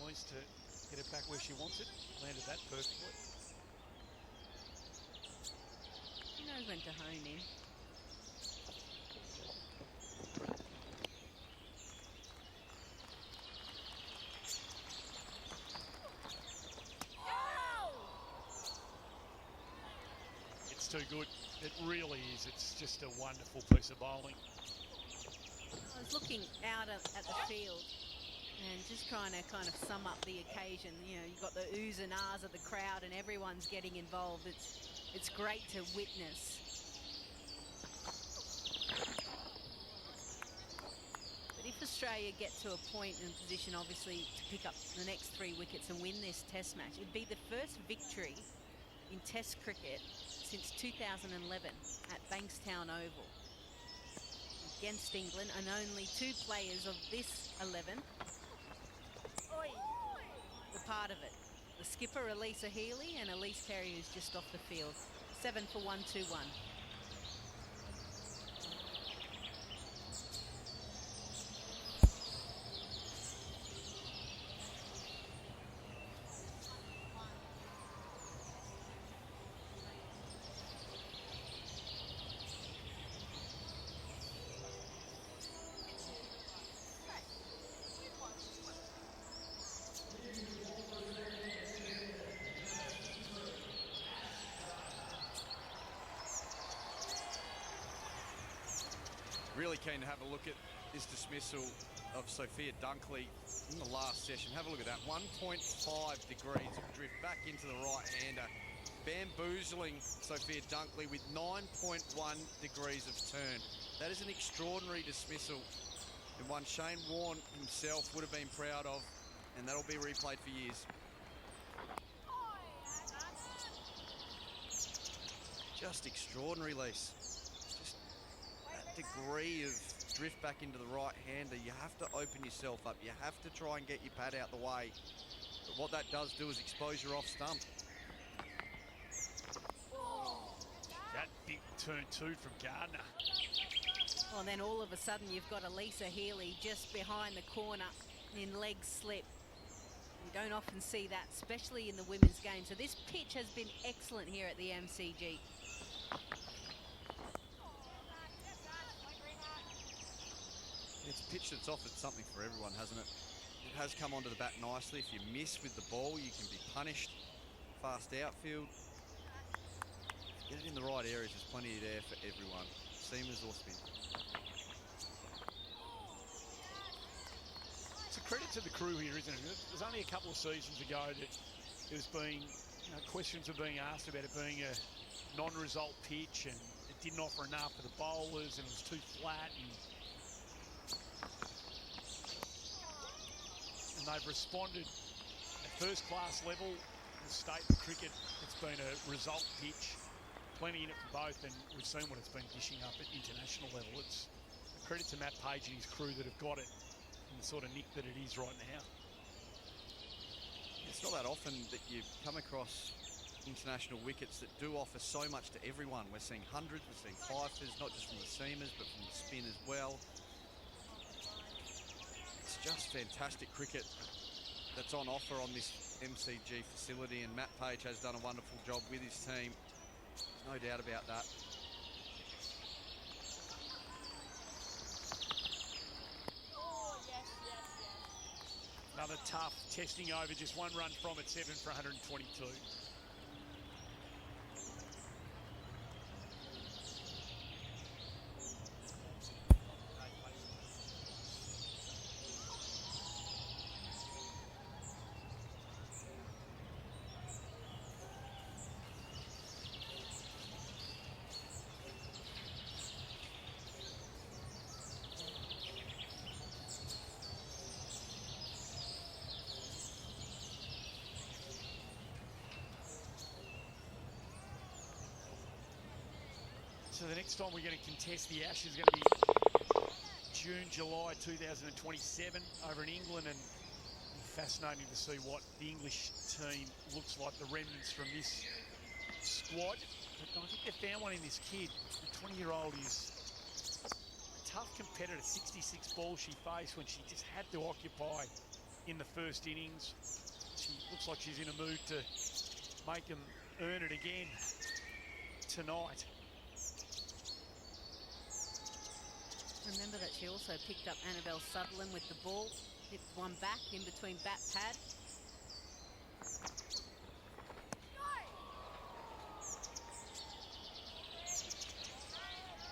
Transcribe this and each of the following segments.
challenge to get it back where she wants it. Landed that perfectly. He knows when to hone in. It's too good. It really is. It's just a wonderful piece of bowling. I was looking out at the field and just trying to kind of sum up the occasion. You know, you've got the oohs and ahs of the crowd and everyone's getting involved. It's great to witness. But if Australia get to a point and position, obviously, to pick up the next 3 wickets and win this Test match, it'd be the first victory in Test cricket since 2011 at Bankstown Oval against England, and only 2 players of this 11 were part of it. The skipper, Elisa Healy, and Elise Perry, who's just off the field. 7 for 121. Really keen to have a look at this dismissal of Sophia Dunkley in the last session. Have a look at that. 1.5 degrees of drift back into the right-hander, bamboozling Sophia Dunkley with 9.1 degrees of turn. That is an extraordinary dismissal, and one Shane Warne himself would have been proud of, and that'll be replayed for years. Just extraordinary, Lise. Degree of drift back into the right-hander. You have to open yourself up. You have to try and get your pad out the way. But what that does do is expose your off stump. That big turn 2 from Gardner. Well, then all of a sudden you've got Elisa Healy just behind the corner in leg slip. You don't often see that, especially in the women's game. So this pitch has been excellent here at the MCG. It's a pitch that's offered something for everyone, hasn't it? It has come onto the bat nicely. If you miss with the ball, you can be punished. Fast outfield. Get it in the right areas, there's plenty there for everyone. Seamers or spin. It's a credit to the crew here, isn't it? There's only a couple of seasons ago that there was being, questions were being asked about it being a non-result pitch, and it didn't offer enough for the bowlers, and it was too flat, and they've responded at first-class level. In the state of cricket, it's been a result pitch, plenty in it for both, and we've seen what it's been dishing up at international level. It's a credit to Matt Page and his crew that have got it in the sort of nick that it is right now. It's not that often that you come across international wickets that do offer so much to everyone. We're seeing hundreds, we're seeing fifers, not just from the seamers, but from the spin as well. It's just fantastic cricket that's on offer on this MCG facility, and Matt Page has done a wonderful job with his team. No doubt about that. Another tough testing over, just 1 run from it, 7 for 122. So the next time we're going to contest the Ashes is going to be June, July 2027 over in England, and fascinating to see what the English team looks like, the remnants from this squad. But I think they found one in this kid. The 20-year-old is a tough competitor. 66 balls she faced when she just had to occupy in the first innings. She looks like she's in a mood to make them earn it again tonight. Remember that she also picked up Annabelle Sutherland with the ball, hit one back in between bat pad.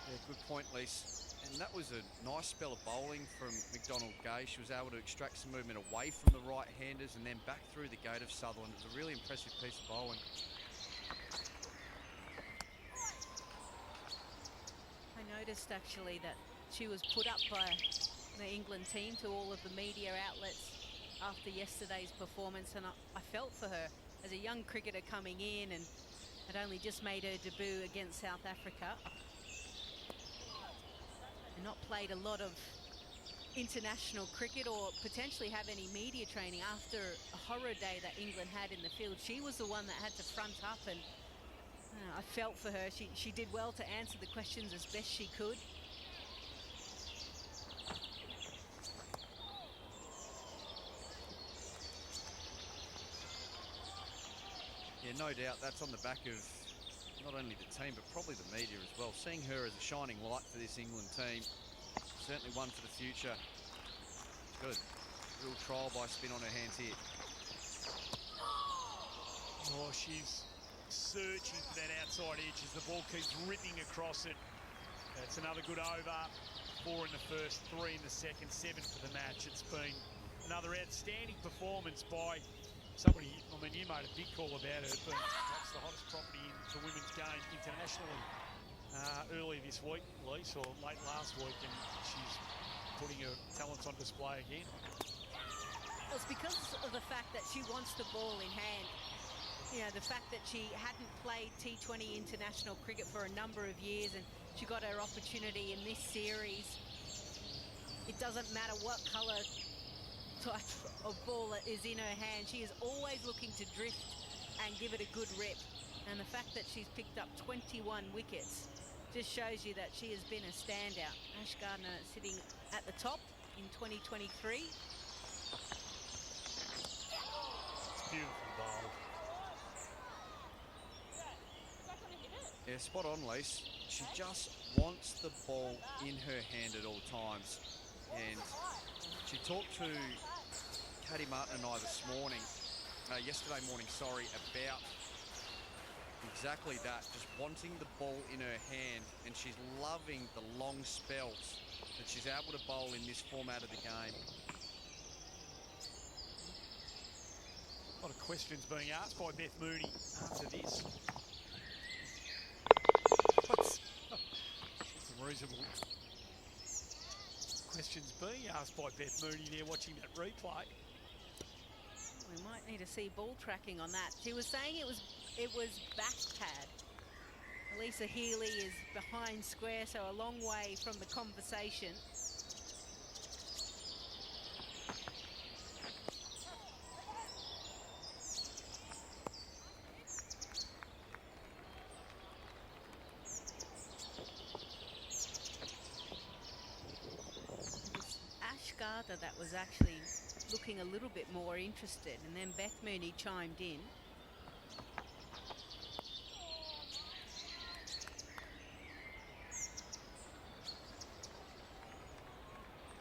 Yeah, good point, Lise. And that was a nice spell of bowling from McDonald Gay. She was able to extract some movement away from the right-handers and then back through the gate of Sutherland. It was a really impressive piece of bowling. I noticed actually that she was put up by the England team to all of the media outlets after yesterday's performance, and I felt for her as a young cricketer coming in and had only just made her debut against South Africa and not played a lot of international cricket or potentially have any media training after a horror day that England had in the field. She was the one that had to front up, and I felt for her. She did well to answer the questions as best she could. Yeah, no doubt that's on the back of not only the team, but probably the media as well. Seeing her as a shining light for this England team, certainly one for the future. Good. Real trial by spin on her hands here. Oh, she's searching for that outside edge as the ball keeps ripping across it. That's another good over. 4 in the first, 3 in the second, 7 for the match. It's been another outstanding performance by somebody. I mean, you made a big call about it, but that's the hottest property in the women's game internationally earlier this week, Lise, or late last week, and she's putting her talents on display again. Well, it's because of the fact that she wants the ball in hand. You know, the fact that she hadn't played T20 international cricket for a number of years, and she got her opportunity in this series. It doesn't matter what colour type of ball that is in her hand. She is always looking to drift and give it a good rip. And the fact that she's picked up 21 wickets just shows you that she has been a standout. Ash Gardner sitting at the top in 2023. It's beautiful bowled. Yeah, spot on, Lise. She just wants the ball in her hand at all times. And she talked to Katie Martin and I this morning, yesterday morning, about exactly that, just wanting the ball in her hand, and she's loving the long spells that she's able to bowl in this format of the game. A lot of questions being asked by Beth Mooney after this. Some reasonable questions being asked by Beth Mooney there watching that replay. We might need to see ball tracking on that. She was saying it was back pad. Elisa Healy is behind square, so a long way from the conversation. Ash Gardner that was actually looking a little bit more interested, and then Beth Mooney chimed in.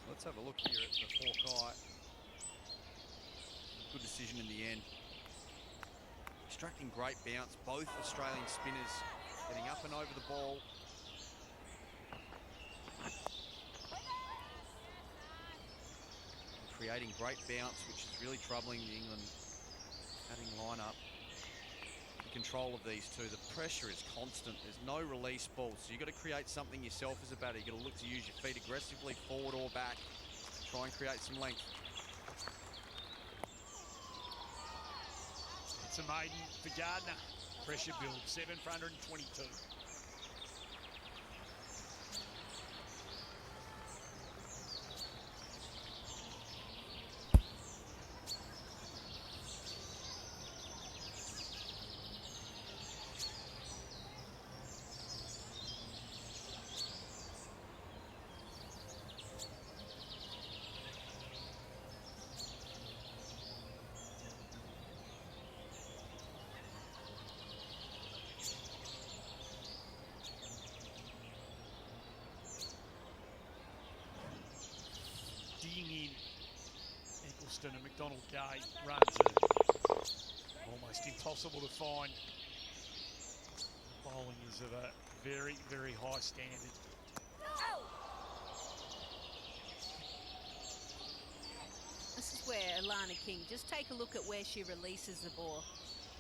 Let's have a look here at the Hawkeye. Good decision in the end. Extracting great bounce. Both Australian spinners getting up and over the ball. Creating great bounce, which is really troubling the England batting lineup. The control of these two, the pressure is constant. There's no release ball, so you've got to create something yourself as a batter. You've got to look to use your feet aggressively forward or back. Try and create some length. It's a maiden for Gardner. Pressure build, 7 for 122. Eccleston and McDonald Gay runs are almost impossible to find. Bowling is of a very, very high standard. This is where Alana King, just take a look at where she releases the ball.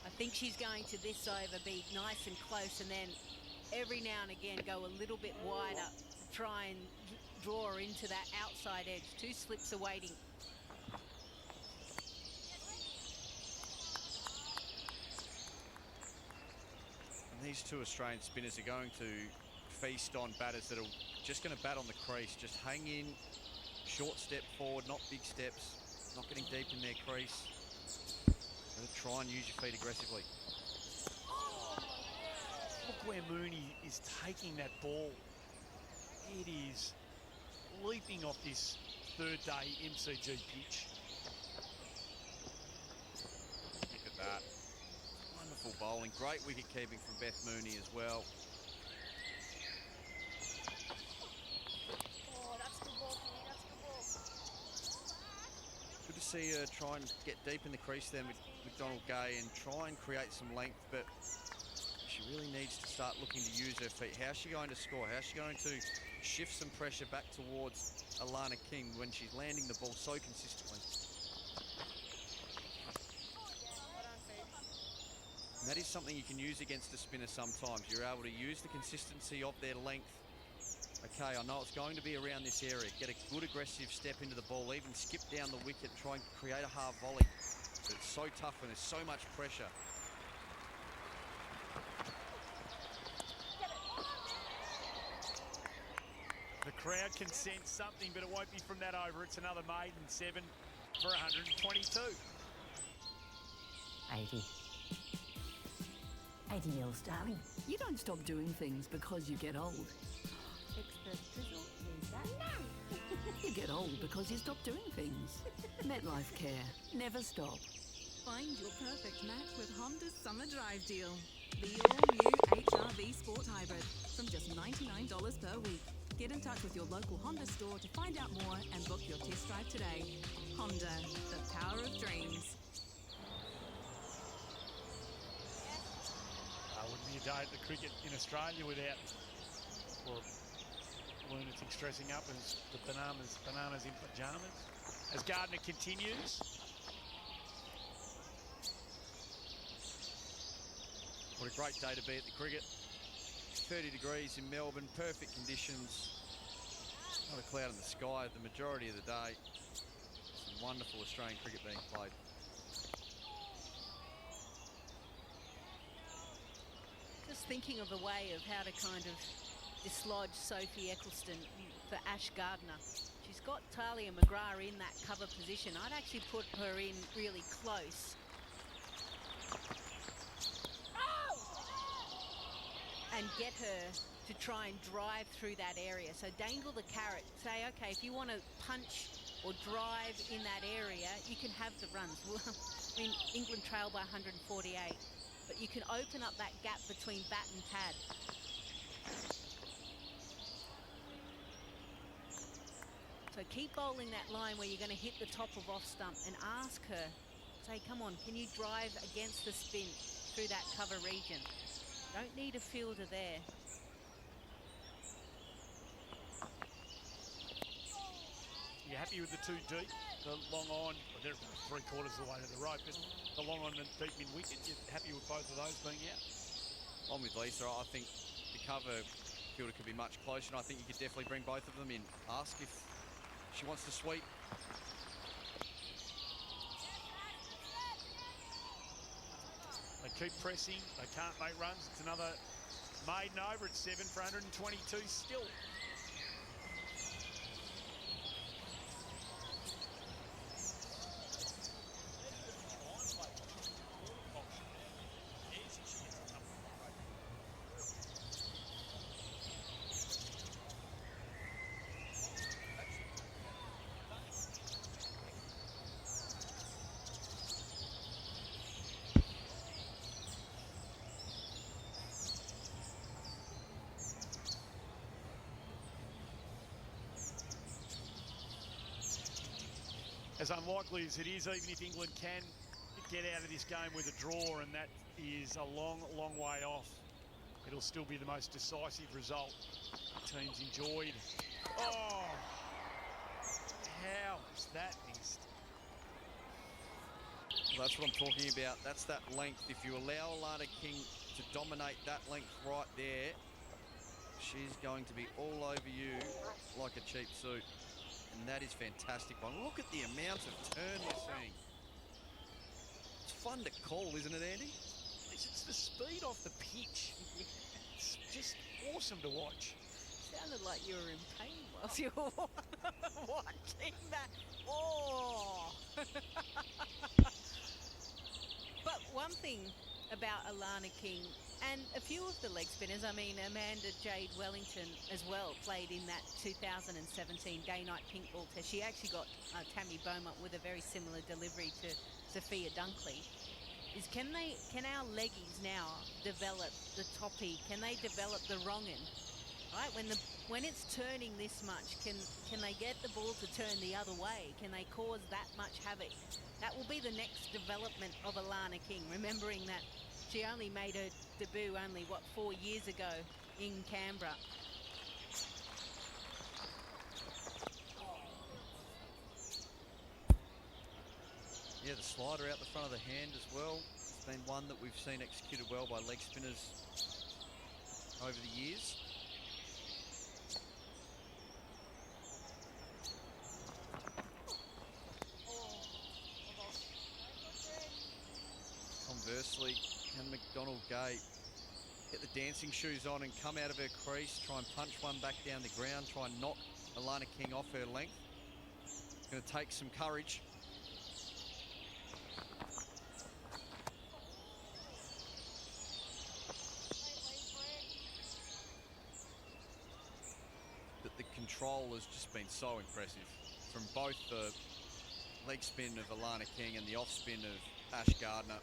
I think she's going to this over, be nice and close, and then every now and again go a little bit wider to try and draw her into that outside edge. 2 slips awaiting. And these 2 Australian spinners are going to feast on batters that are just going to bat on the crease. Just hang in, short step forward, not big steps, not getting deep in their crease. Going to try and use your feet aggressively. Look where Mooney is taking that ball. It is leaping off this third day MCG pitch. Look at that. Wonderful bowling. Great wicket keeping from Beth Mooney as well. Oh, that's good ball, Kenny. That's good ball. Good to see her try and get deep in the crease there with McDonald Gay and try and create some length, but she really needs to start looking to use her feet. How's she going to score? How's she going to shift some pressure back towards Alana King when she's landing the ball so consistently? And that is something you can use against a spinner sometimes. You're able to use the consistency of their length. Okay, I know it's going to be around this area. Get a good aggressive step into the ball, even skip down the wicket, try and create a half volley. But it's so tough when there's so much pressure. The crowd can sense something, but it won't be from that over. It's another maiden 7 for 122. 80. 80 mils, darling. You don't stop doing things because you get old. Extra drizzle is that? No! You get old because you stop doing things. MetLife Care. Never stop. Find your perfect match with Honda's Summer Drive deal. The all-new HRV Sport Hybrid from just $99 per week. Get in touch with your local Honda store to find out more and book your test drive today. Honda, the power of dreams. Wouldn't be a day at the cricket in Australia without lunatic stressing up as the bananas in pyjamas. As Gardner continues. What a great day to be at the cricket. 30 degrees in Melbourne, perfect conditions. Not a cloud in the sky the majority of the day. Some wonderful Australian cricket being played. Just thinking of a way of how to kind of dislodge Sophie Eccleston for Ash Gardner. She's got Talia McGrath in that cover position. I'd actually put her in really close. And get her to try and drive through that area. So dangle the carrot. Say, okay, if you want to punch or drive in that area, you can have the runs. Well, I mean, England trail by 148. But you can open up that gap between bat and pad. So keep bowling that line where you're going to hit the top of off stump and ask her, say, come on, can you drive against the spin through that cover region? Don't need a fielder there. You're happy with the 2 deep, the long on, well, they're 3/4 of the way to the rope, but the long on and deep in wicket, you're happy with both of those being out? I'm with Lisa. I think the cover fielder could be much closer, and I think you could definitely bring both of them in. Ask if she wants to sweep. They keep pressing, they can't make runs. It's another maiden over at 7 for 122 still. as unlikely as it is, even if England can get out of this game with a draw, and that is a long, long way off, it'll still be the most decisive result the team's enjoyed. Oh, how is that missed? Well, that's what I'm talking about. That's that length. If you allow Alana King to dominate that length right there, she's going to be all over you like a cheap suit. And that is fantastic one. Look at the amount of turn we're seeing. It's fun to call, isn't it, Andy? It's the speed off the pitch. It's just awesome to watch. Sounded like you were in pain whilst you were watching that. Oh! But one thing about Alana King and a few of the leg spinners, I mean, Amanda Jade Wellington as well played in that 2017 day-night pink ball test. She actually got Tammy Beaumont with a very similar delivery to Sophia Dunkley. Can our leggies now develop the toppy? Can they develop the wrong'un? Right, when it's turning this much, can they get the ball to turn the other way? Can they cause that much havoc? That will be the next development of Alana King, remembering that she only made her debut 4 years ago in Canberra. Yeah, the slider out the front of the hand as well. It's been one that we've seen executed well by leg spinners over the years. Conversely, can McDonald-Gay get the dancing shoes on and come out of her crease, try and punch one back down the ground, try and knock Alana King off her length? It's going to take some courage. But the control has just been so impressive from both the leg spin of Alana King and the off spin of Ash Gardner.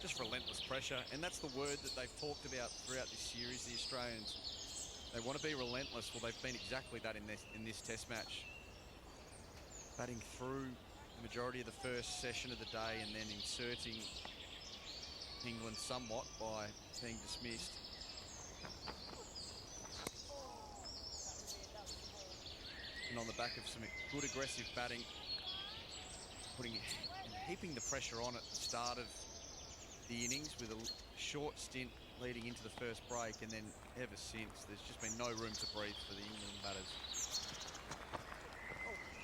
Just relentless pressure, and that's the word that they've talked about throughout this series, the Australians. They want to be relentless. Well, they've been exactly that in this test match. Batting through the majority of the first session of the day and then inserting England somewhat by being dismissed. And on the back of some good aggressive batting, putting and heaping the pressure on at the start of the innings with a short stint leading into the first break, and then ever since there's just been no room to breathe for the England batters.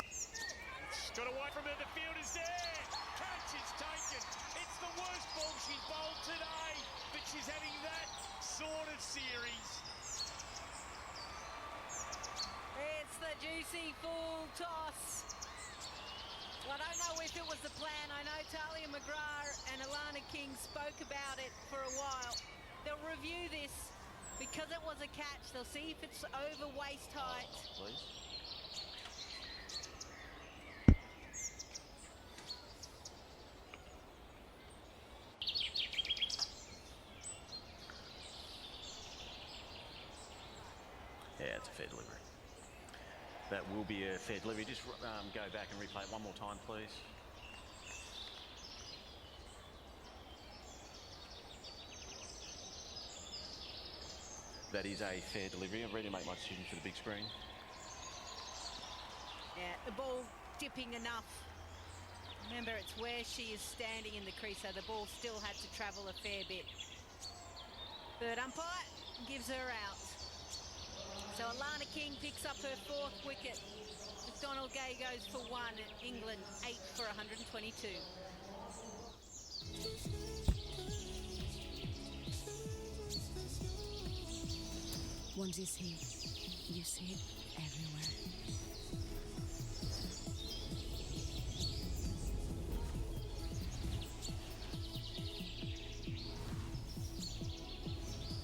It's got away from her, the fielder's there. Catch is taken. It's the worst ball she's bowled today, but she's having that sort of series. It's the juicy full toss. Well, I don't know if it was the plan. I know Talia McGrath and Alana King spoke about it for a while. They'll review this because it was a catch. They'll see if it's over waist height. Please. Yeah, it's a fair delivery. That will be a fair delivery. Just go back and replay it one more time, please. That is a fair delivery. I'm ready to make my decision for the big screen. Yeah, the ball dipping enough. Remember, it's where she is standing in the crease, so the ball still had to travel a fair bit. Third umpire gives her out. So Alana King picks up her 4th wicket. McDonald-Gay goes for 1. England 8 for 122. Once you see it everywhere.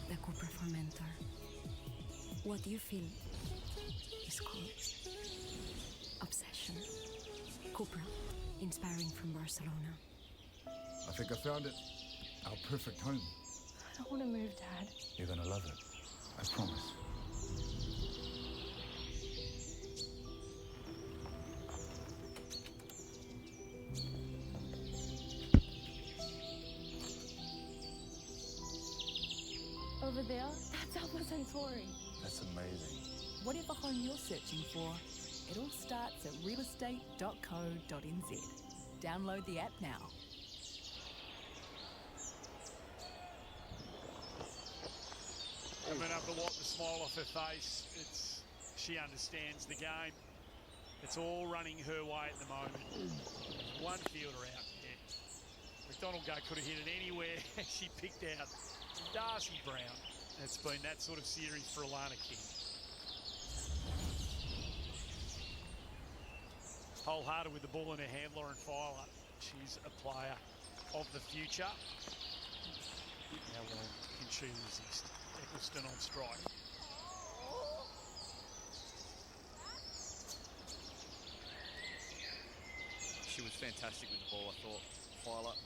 The Cooper for Mentor. What you feel is called obsession. Cupra, inspiring from Barcelona. I think I found it. Our perfect home. I don't want to move, Dad. You're gonna love it. I promise. over there, that's Alpha Centauri. That's amazing. Whatever home you're searching for, it all starts at realestate.co.nz. Download the app now. I've been able to wipe the smile off her face. She understands the game. It's all running her way at the moment. One fielder out there. McDonald could have hit it anywhere. She picked out Darcy Brown. It's been that sort of series for Alana King. Wholehearted with the ball in her hand, Lauren Filer. She's a player of the future. How long can she resist? Eccleston on strike. She was fantastic with the ball, I thought. Filer.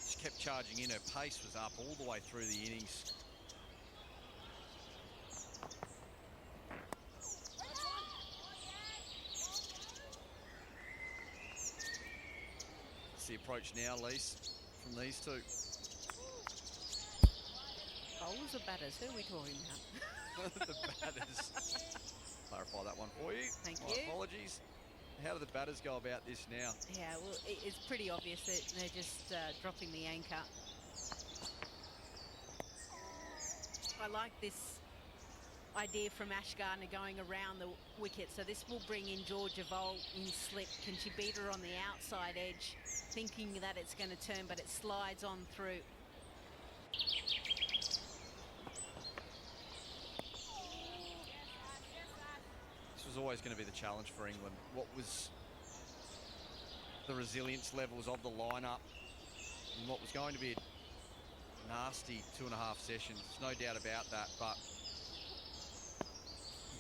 She kept charging in. Her pace was up all the way through the innings. It's the approach now, Lise, from these two. Bowlers or batters? Who are we talking about? The batters. Clarify that one for you. Thank My you. apologies. How do the batters go about this now? Yeah, well, it's pretty obvious that they're just dropping the anchor. I like this idea from Ash Gardner going around the wicket. So this will bring in Georgia Volt in slip. Can she beat her on the outside edge, thinking that it's going to turn, but it slides on through. This was always going to be the challenge for England. What was the resilience levels of the lineup, and what was going to be a nasty 2.5 sessions, no doubt about that, but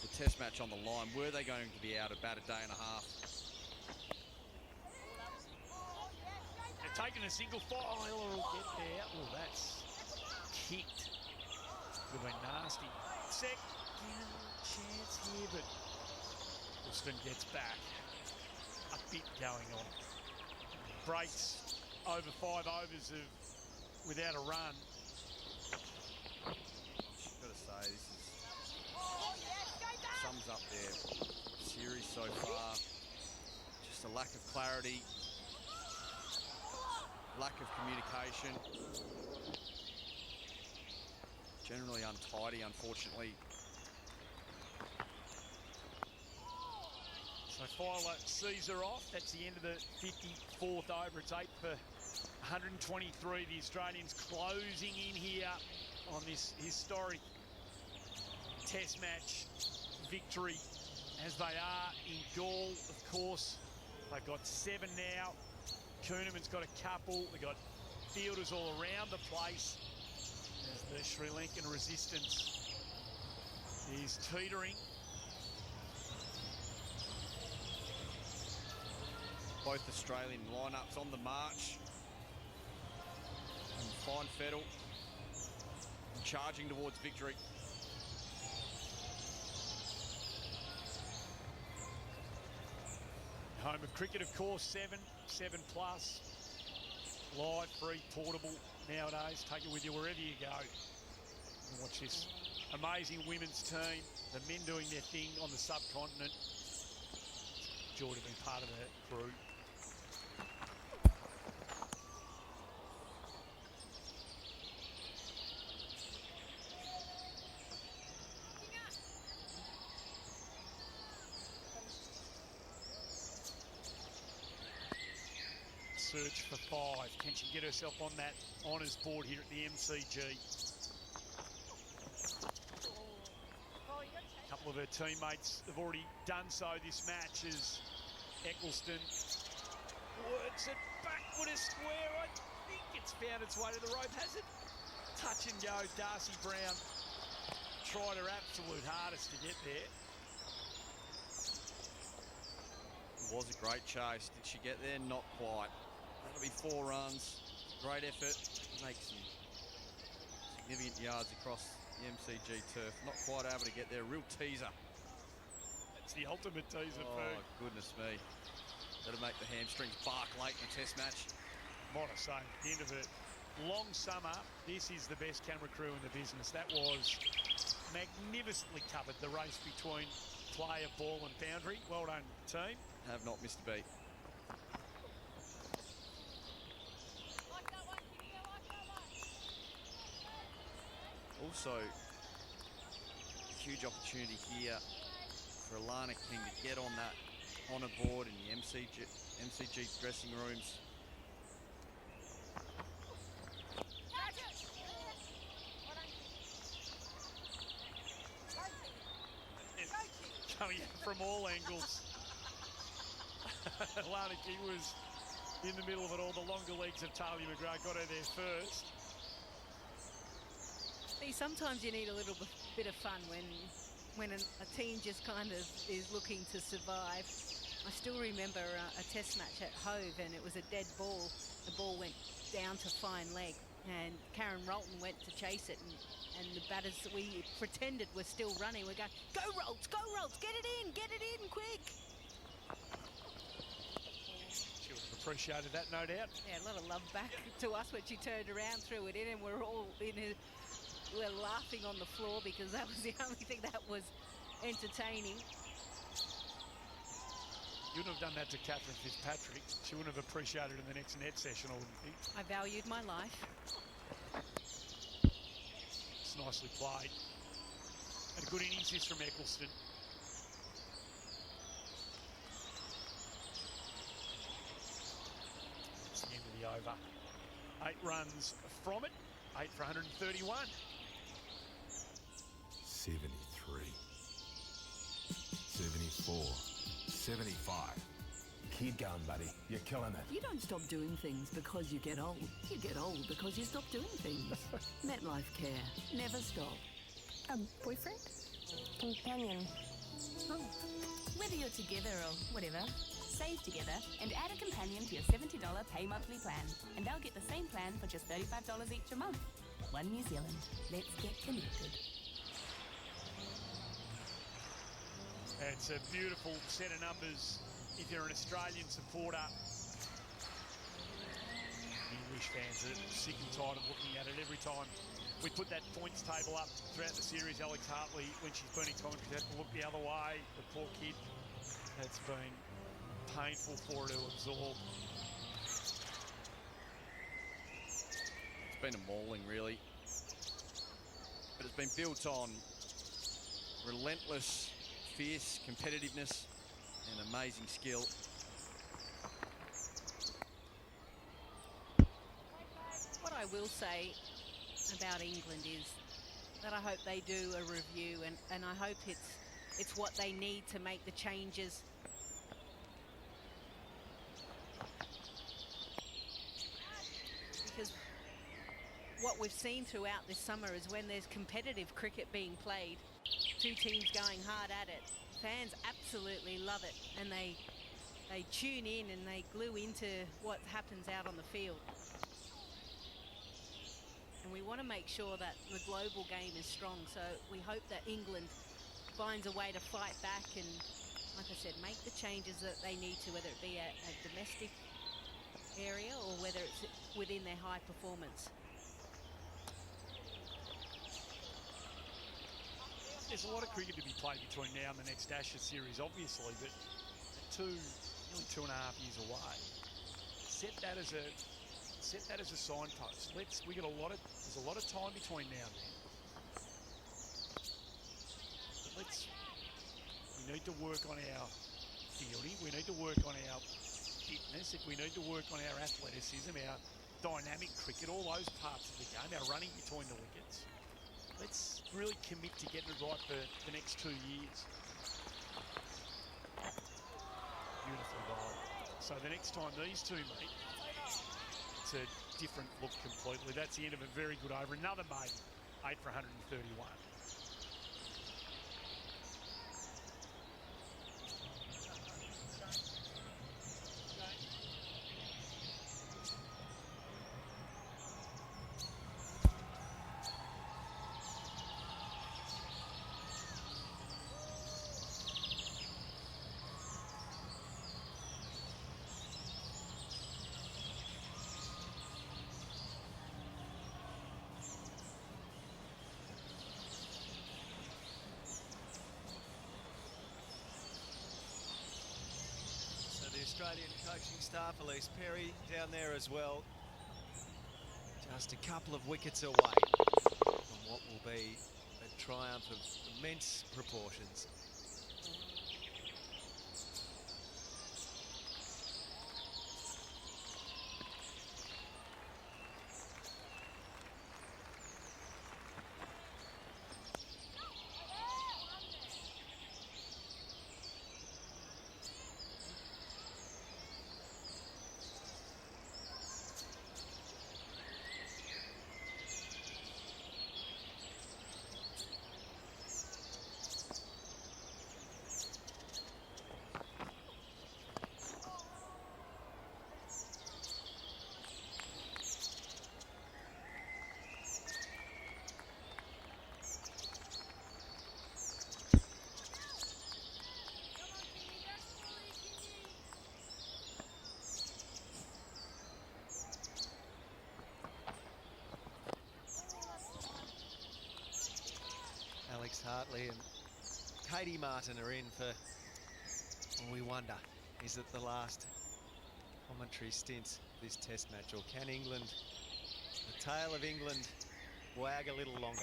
the test match on the line, were they going to be out about a day and a half? They're taking a single Filer will get there. Oh, that's kicked. Would have been nasty. Second chance here, but Wilson gets back. A bit going on. Breaks over 5 overs without a run. I've got to say, this is sums up their series so far. Just a lack of clarity, lack of communication. Generally untidy, unfortunately. So Filer sees her off. That's the end of the 54th over. It's 8 for 123. The Australians closing in here on this historic test match victory, as they are in Gaul, of course. They've got 7 now. Kuhneman's got a couple. They've got fielders all around the place as the Sri Lankan resistance is teetering. Both Australian lineups on the march. And Fine Fettle charging towards victory. Home of cricket, of course, 7 plus. Live, free, portable nowadays. Take it with you wherever you go. And watch this amazing women's team. The men doing their thing on the subcontinent. Georgia been part of the crew. Search for 5. Can she get herself on that honours board here at the MCG? A couple of her teammates have already done so this match as Eccleston works it backward a square. I think it's found its way to the rope. Has it? Touch and go. Darcy Brown tried her absolute hardest to get there. It was a great chase. Did she get there? Not quite. That'll be 4 runs. Great effort. Make some significant yards across the MCG turf. Not quite able to get there. Real teaser. It's the ultimate teaser, Oh, Pooh. goodness me. That'll make the hamstrings bark late in the test match. Might have say, at the end of it, long summer, this is the best camera crew in the business. That was magnificently covered, the race between player, ball and boundary. Well done, team. Have not missed a beat. Also, huge opportunity here for Alana King to get on that honour board in the MCG dressing rooms. Coming in from all angles. Alana King was in the middle of it all. The longer legs of Talia McGrath got her there first. See, sometimes you need a little bit of fun when a team just kind of is looking to survive. I still remember a test match at Hove, and it was a dead ball. The ball went down to fine leg, and Karen Rolton went to chase it, and the batters that we pretended were still running. We're going, go Rolts, get it in quick. She would have appreciated that, no doubt. Yeah, a lot of love back to us when she turned around, threw it in, and we're all we're laughing on the floor because that was the only thing that was entertaining. You wouldn't have done that to Catherine Fitzpatrick. She wouldn't have appreciated it in the next net session, I wouldn't think. I valued my life. It's nicely played. And a good innings this from Eccleston. It's the end of the over. 8 runs from it, 8 for 131. 73. 74. 75. Keep going, buddy. You're killing it. You don't stop doing things because you get old. You get old because you stop doing things. MetLife Care. Never stop. A boyfriend? Companion? Oh. Whether you're together or whatever, save together and add a companion to your $70 pay monthly plan. And they'll get the same plan for just $35 each a month. One New Zealand. Let's get connected. It's a beautiful set of numbers if you're an Australian supporter. The English fans are sick and tired of looking at it every time. We put that points table up throughout the series. Alex Hartley, when she's burning time, she has to look the other way. The poor kid, it's been painful for her to absorb. It's been a mauling, really. But it's been built on relentless, fierce competitiveness and amazing skill. What I will say about England is that I hope they do a review, and I hope it's what they need to make the changes. Because what we've seen throughout this summer is when there's competitive cricket being played, two teams going hard at it, fans absolutely love it, and they tune in and they glue into what happens out on the field. And we want to make sure that the global game is strong, so we hope that England finds a way to fight back and, like I said, make the changes that they need to, whether it be a domestic area or whether it's within their high performance. There's a lot of cricket to be played between now and the next Ashes series, obviously, but nearly 2.5 years away. Set that as a signpost. There's a lot of time between now and then. But we need to work on our fielding. We need to work on our fitness. We need to work on our athleticism, our dynamic cricket, all those parts of the game, our running between the wickets. Let's really commit to getting it right for the next 2 years. Beautifully bowled. So the next time these two meet, it's a different look completely. That's the end of a very good over. Another maiden, 8 for 131. Australian coaching staff, Elise Perry down there as well. Just a couple of wickets away from what will be a triumph of immense proportions. Alex Hartley and Katie Martin are in for, well, we wonder, is it the last commentary stint this test match, or can England, the tail of England, wag a little longer?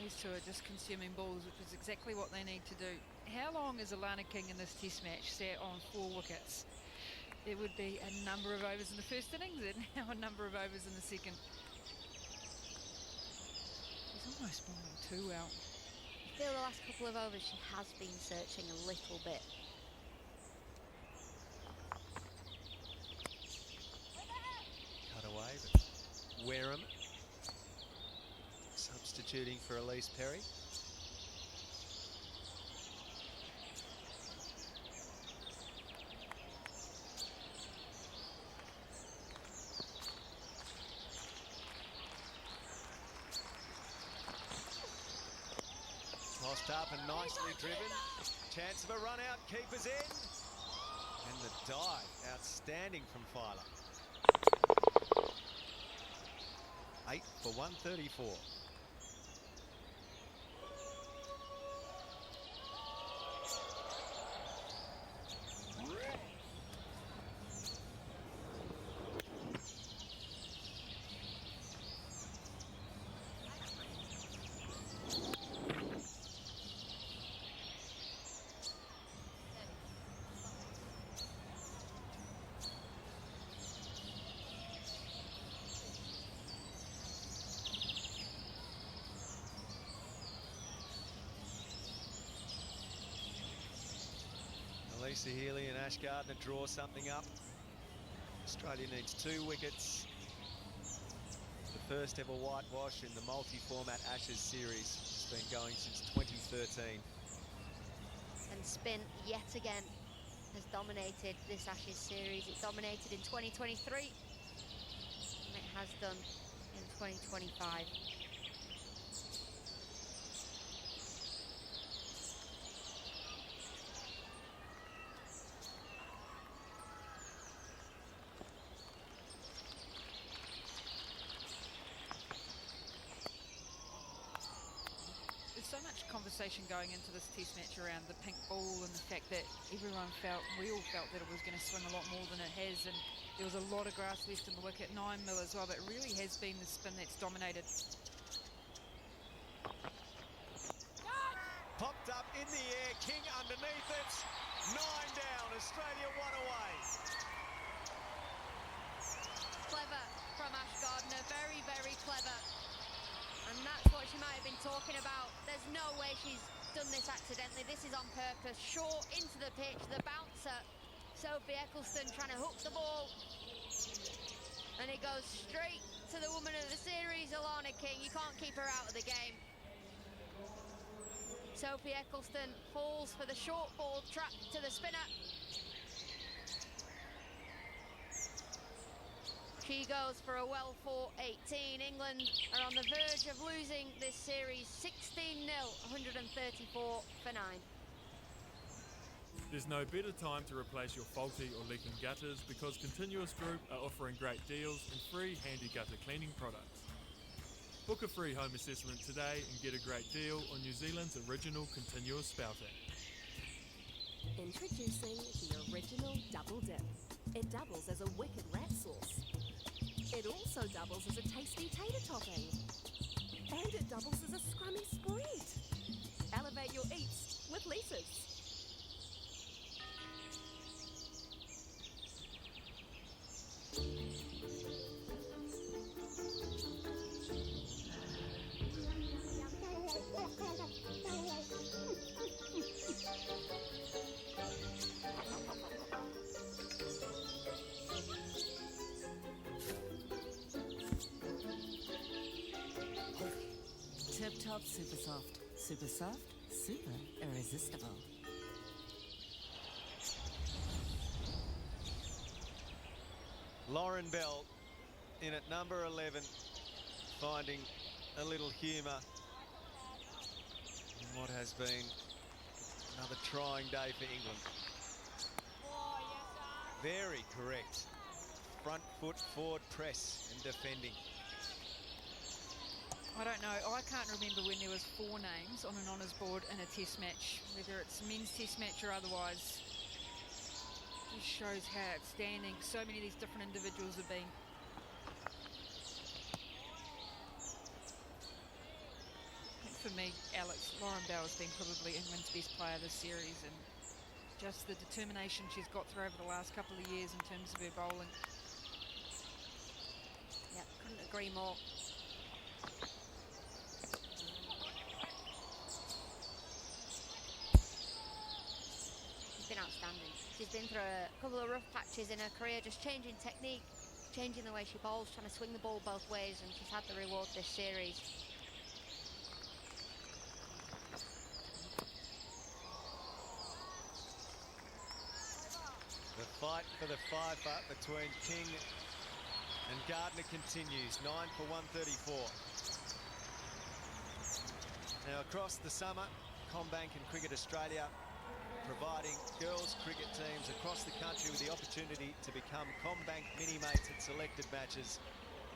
These two are just consuming balls, which is exactly what they need to do. How long is Alana King in this test match sat on 4 wickets? There would be a number of overs in the first innings and now a number of overs in the second. She's almost bowling too well. I feel the last couple of overs she has been searching a little bit. Cut away, but Wareham substituting for Elise Perry. Tossed up and nicely driven. Chance of a run out, keeper's end. And the dive, outstanding from Filer. 8 for 134. Lisa Healy and Ash Gardner draw something up. Australia needs 2 wickets. The first ever whitewash in the multi-format Ashes series has been going since 2013. And spin yet again has dominated this Ashes series. It dominated in 2023 and it has done in 2025. So much conversation going into this test match around the pink ball and the fact that we all felt that it was going to swing a lot more than it has, and there was a lot of grass left in the wicket, 9 mil as well, but it really has been the spin that's dominated. Popped up in the air, King underneath it, 9 down, Australia 1 away. Clever from Ash Gardner, very, very clever. And that's what she might have been talking about. There's no way she's done this accidentally. This is on purpose. Short into the pitch, the bouncer. Sophie Eccleston trying to hook the ball. And it goes straight to the woman of the series, Alana King. You can't keep her out of the game. Sophie Eccleston falls for the short ball trap to the spinner. She goes for a well-fought 18. England are on the verge of losing this series 16-0, 134 for 9. There's no better time to replace your faulty or leaking gutters because Continuous Group are offering great deals and free handy gutter cleaning products. Book a free home assessment today and get a great deal on New Zealand's original continuous spouting. Introducing the original Double Dip. It doubles as a wicked wrap sauce. It also doubles as a tasty tater topping. And it doubles as a scrummy spread. Elevate your eats with Lisa's. Tip Top Super Soft. Super soft, super irresistible. Lauren Bell in at number 11, finding a little humour in what has been another trying day for England. Very correct. Front foot forward press and defending. I don't know. I can't remember when there was 4 names on an honours board in a test match, whether it's men's test match or otherwise. Just shows how outstanding so many of these different individuals have been. I think for me, Alex, Lauren Bell has been probably England's best player this series, and just the determination she's got through over the last couple of years in terms of her bowling. Yeah, couldn't agree more. Been outstanding. She's been through a couple of rough patches in her career, just changing technique, changing the way she bowls, trying to swing the ball both ways, and she's had the reward this series. The fight for the 5-putt between King and Gardner continues. 9 for 134. Now across the summer, CommBank and Cricket Australia providing girls cricket teams across the country with the opportunity to become CommBank mini-mates at selected matches.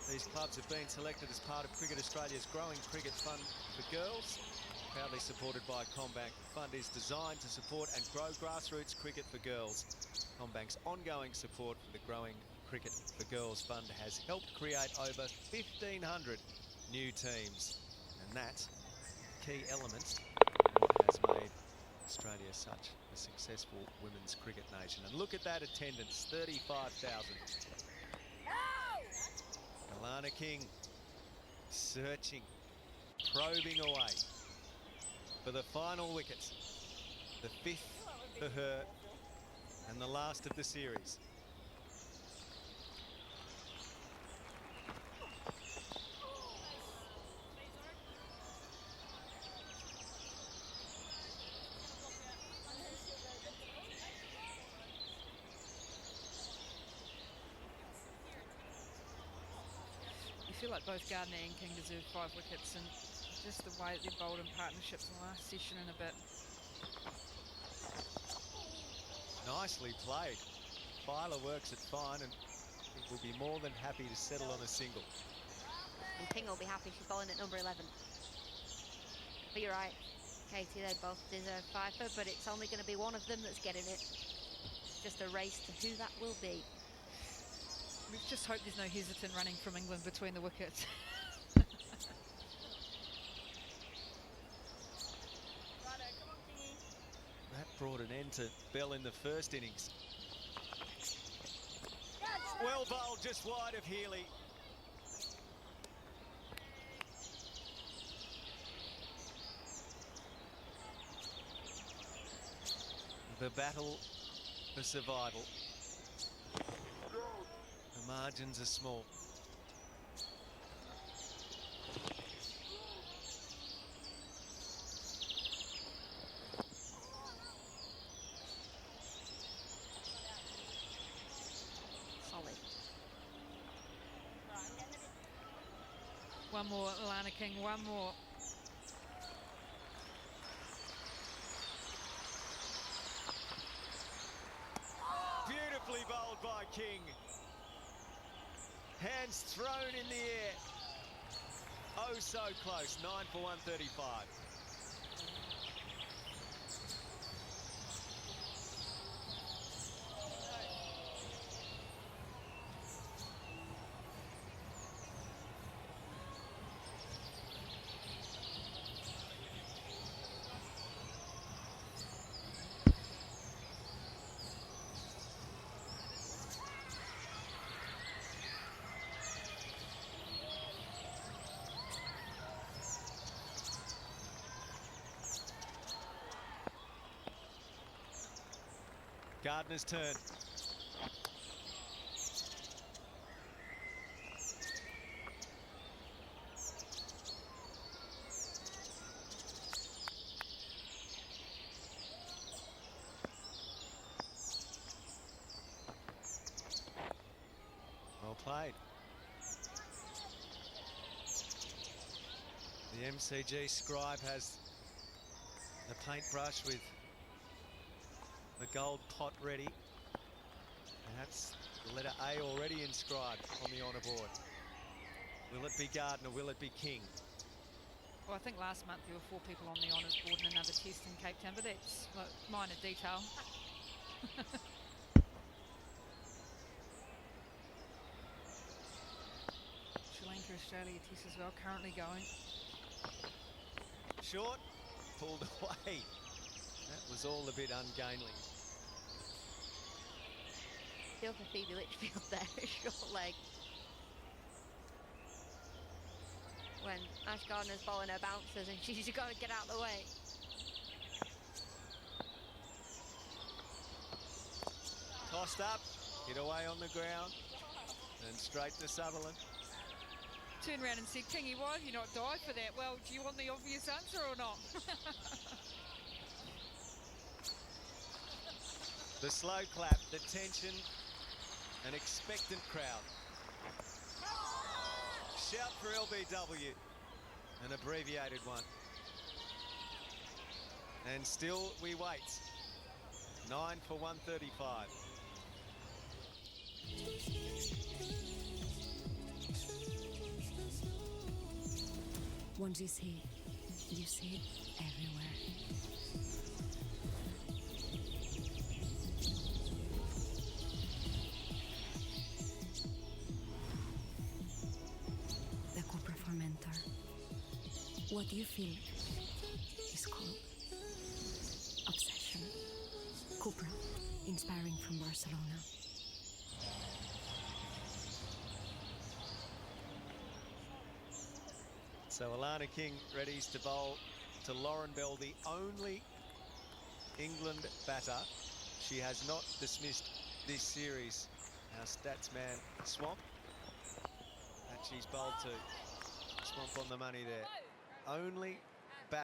These clubs have been selected as part of Cricket Australia's growing cricket fund for girls, proudly supported by CommBank. The fund is designed to support and grow grassroots cricket for girls. CommBank's ongoing support for the growing Cricket for Girls fund has helped create over 1,500 new teams, and that's a key element in what has made Australia such a successful women's cricket nation. And look at that attendance, 35,000. Alana King searching, probing away for the final wicket, the 5th for her and the last of the series. I feel like both Gardner and King deserve 5 wickets, and just the way that they've bowled in partnerships in the last session and a bit. Nicely played. Filer works it fine and he will be more than happy to settle on a single. And King will be happy she's bowling at number 11. But you're right, Katie, they both deserve 5, but it's only going to be one of them that's getting it. Just a race to who that will be. Let's just hope there's no hesitant running from England between the wickets. That brought an end to Bell in the first innings. Well bowled, just wide of Healy. The battle for survival. The margins are small. Solid. One more, Alana King, one more. Beautifully bowled by King. Hands thrown in the air Oh, so close. 9 for 135. Gardner's turn. Well played. The MCG scribe has the paintbrush with the gold pot ready. And that's the letter A already inscribed on the honour board. Will it be Gardner? Will it be King? Well, I think last month there were 4 people on the honours board in another test in Cape Town, but that's minor detail. Sri Lanka Australia test as well, currently going. Short, pulled away. That was all a bit ungainly. Feel for Phoebe Litchfield there, short leg. When Ash Gardner's bowling her bouncers and she's got to get out of the way. Tossed up, hit away on the ground, and straight to Sutherland. Turned around and said, Kingy, why have you not dived for that? Well, do you want the obvious answer or not? The slow clap, the tension, an expectant crowd. Shout for LBW, an abbreviated one. And still we wait. 9 for 135. Once you see it everywhere. The Cupra Formentor. What you feel is called obsession. Cupra, inspiring from Barcelona. So Alana King readies to bowl to Lauren Bell, the only England batter. She has not dismissed this series. Our stats man, Swamp, that she's bowled to. Swamp on the money there. Only